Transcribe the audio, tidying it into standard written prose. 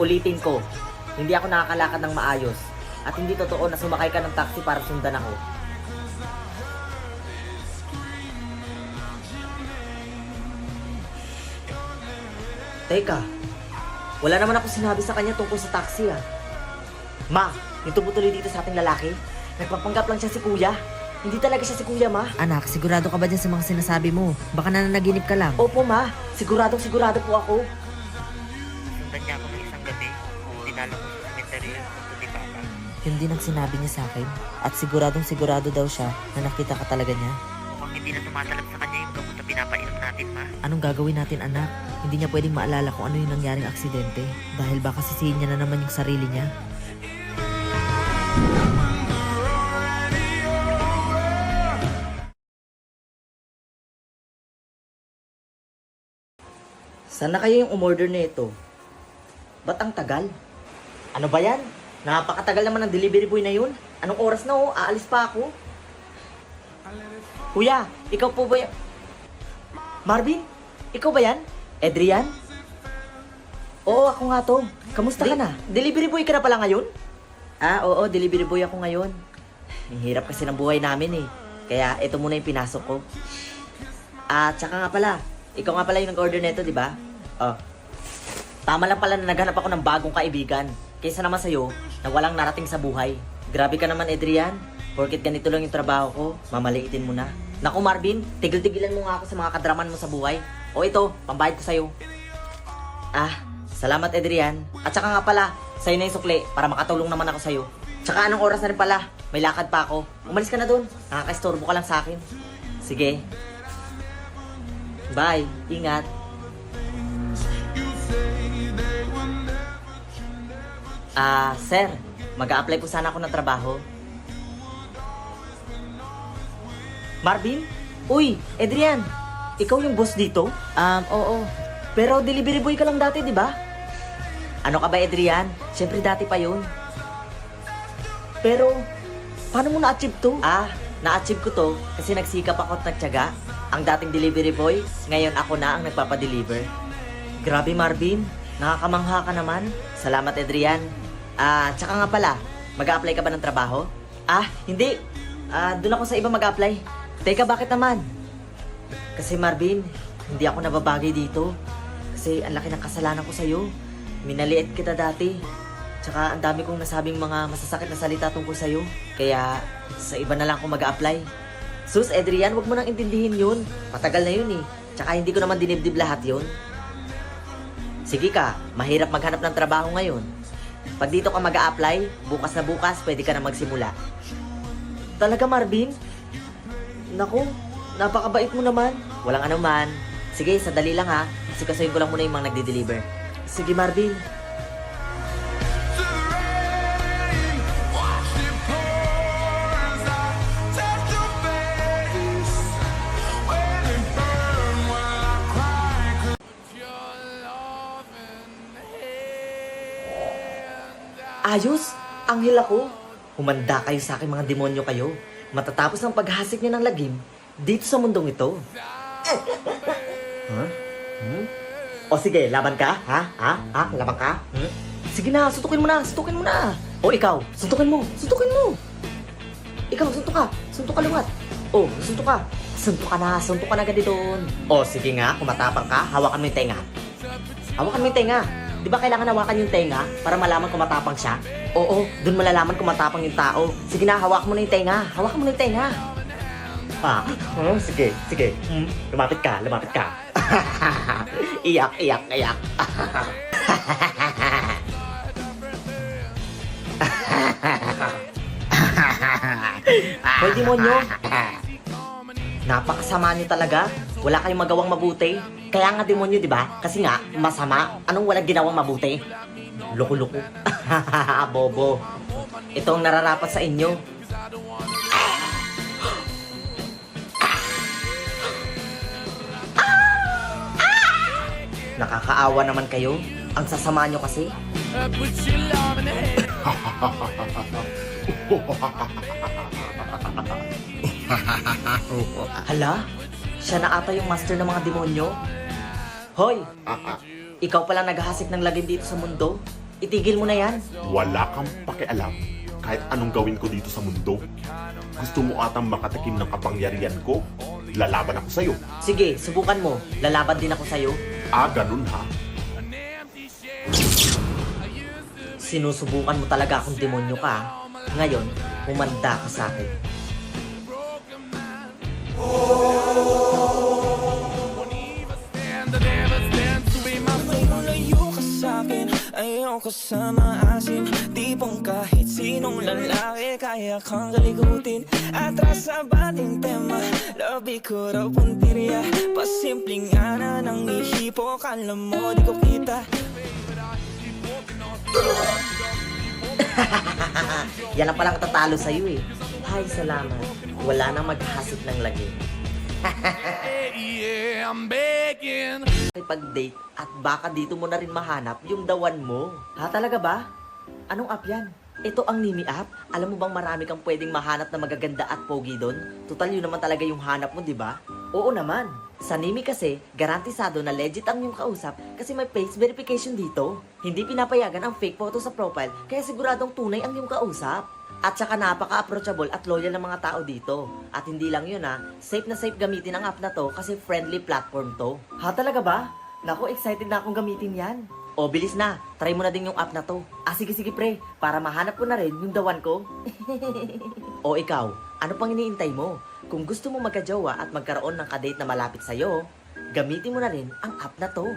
Uulitin ko, hindi ako nakakalakad ng maayos. At hindi totoo na sumakay ka ng taxi para sundan ako. Teka, wala naman ako sinabi sa kanya tungkol sa taxi ah. Ma, yung tumutuloy dito sa ating lalaki, nagpapanggap lang siya si kuya. Hindi talaga siya si kuya, ma. Anak, sigurado ka ba dyan sa mga sinasabi mo? Baka nananaginip ka lang. Opo, ma. Sigurado po ako. Sundan niya ako ng isang gabi. Dinala ko sa cemetery ang punto ni Papa. Yun din ang sinabi niya sa akin. At sigurado daw siya na nakita ka talaga niya. Mukhang hindi na tumatalab sa kanya yung gamot na pinapainom natin, Ma. Anong gagawin natin, anak? Hindi niya pwedeng maalala kung ano yung nangyaring aksidente. Dahil baka sisihin niya na naman yung sarili niya. Sana kayo yung umorder na ito? Ba't ang tagal? Ano ba yan? Napakatagal naman ng delivery boy na yun. Anong oras na oh? Aalis pa ako. Kuya, ikaw po ba yan? Marvin? Ikaw ba yan? Adrian? Oo, ako nga to. Kamusta ka na? Delivery boy ka na pala ngayon? Ah, oo, delivery boy ako ngayon. Ang hirap kasi ng buhay namin eh. Kaya ito muna yung pinasok ko. At saka nga pala, ikaw nga pala yung nag-order nito, di ba? Oh. Tama lang pala na naghanap ako ng bagong kaibigan. Kaysa naman sa'yo, na walang narating sa buhay. Grabe ka naman, Adrian. Porket ganito lang yung trabaho ko, mamaliitin mo na. Naku, Marvin, tigil-tigilan mo nga ako sa mga kadraman mo sa buhay. O ito, pambayad ko sa'yo. Ah, salamat, Adrian. At saka nga pala, sa'yo na yung sukli para makatulong naman ako sa'yo. Tsaka anong oras na rin pala? May lakad pa ako. Umalis ka na dun. Nakaka-istorbo ka lang sa akin. Sige. Bye. Ingat. Sir, mag-a-apply po sana ako ng trabaho. Marvin? Uy, Adrian, ikaw yung boss dito? Oo. Pero delivery boy ka lang dati, di ba? Ano ka ba, Adrian? Siyempre dati pa yun. Pero, paano mo na-achieve to? Na-achieve ko to kasi nagsikap ako at nagtiyaga. Ang dating delivery boy, ngayon ako na ang nagpapadeliver. Grabe, Marvin. Nakakamangha ka naman. Salamat, Adrian. Tsaka nga pala, mag-a-apply ka ba ng trabaho? Hindi. Doon ako sa iba mag-a-apply. Teka, bakit naman? Kasi Marvin, hindi ako nababagay dito. Kasi ang laki ng kasalanan ko sa'yo. Minaliit kita dati. Tsaka ang dami kong nasabing mga masasakit na salita tungkol sa'yo. Kaya sa iba na lang ako mag-a-apply. Sus, Adrian, wag mo nang intindihin yun. Matagal na yun eh. Tsaka hindi ko naman dinibdib lahat yun. Sige ka, mahirap maghanap ng trabaho ngayon. Pag dito ka mag-a-apply, bukas na bukas, pwede ka na magsimula. Talaga, Marvin? Naku, napakabait mo naman. Walang anuman. Sige, sadali lang ha. Sikasuhin ko lang muna yung mga nagde-deliver. Sige, Marvin. Ayos! Anghel ako! Humanda kayo sa akin, mga demonyo kayo. Matatapos ang paghasik niyo ng lagim dito sa mundong ito. O sige, laban ka? Laban ka? Sige na, suntukin mo na! Suntukin mo na! O ikaw, suntukin mo! Suntukin mo! Ikaw, suntuk ka! Suntuk ka luwat! O, suntuk ka! Suntuk ka na agad doon! O sige nga, kung matapang ka, hawakan mo yung tenga. Hawakan mo yung tenga! Di ba kailangan hawakan yung tenga para malaman kung matapang siya? Oo, dun malalaman kung matapang yung tao. Sige na, hawak mo na yung tenga. Hawakan mo na yung tenga. Sige. Lumapit ka. Iyak. Hoy, demonyo. Napakasama niyo talaga. Wala kayong magawang mabuti. Kaya nga demonyo, di ba? Kasi nga, masama. Anong walang ginawang mabuti? Loko-loko. Bobo. Ito ang nararapat sa inyo. Nakakaawa naman kayo. Ang sasama nyo kasi. Hala? Siya na ata yung master ng mga demonyo? Hoy! Ikaw pala naghahasik ng lagim dito sa mundo? Itigil mo na yan. Wala kang pakialam kahit anong gawin ko dito sa mundo. Gusto mo atang makatikim ng kapangyarihan ko? Lalaban ako sa'yo. Sige, subukan mo. Lalaban din ako sa'yo. Ah, ganun ha? Sinusubukan mo talaga akong demonyo ka. Ngayon, humanda ka sa akin. Malayo ka sa'kin, ayaw ko sa maasim. Tipong kahit sinong lalaki kaya kang kalikutin. Atras sa bating tema, labi ko raw puntirya. Pasimpleng ana ng ihipo, kala mo di ko kita. Yan ang palang tatalo sa'yo eh. Hay, salamat. Wala nang maghasik ng lagi. Pag-date at baka dito mo na rin mahanap yung dawan mo. Ha, talaga ba? Anong app yan? Ito ang Nimi app. Alam mo bang marami kang pwedeng mahanap na magaganda at pogi doon? Total yun naman talaga yung hanap mo, di ba? Oo naman. Sa Nimi kasi, garantisado na legit ang yung kausap kasi may face verification dito. Hindi pinapayagan ang fake photo sa profile kaya siguradong tunay ang yung kausap. At saka napaka-approachable at loyal ng mga tao dito. At hindi lang yun safe na safe gamitin ang app na to kasi friendly platform to. Ha, talaga ba? Naku, excited na akong gamitin yan. O, bilis na. Try mo na din yung app na to. Ah, sige pre. Para mahanap ko na rin yung dawan ko. O ikaw, ano pang iniintay mo? Kung gusto mo magka-jowa at magkaroon ng kadate na malapit sa'yo, gamitin mo na rin ang app na to.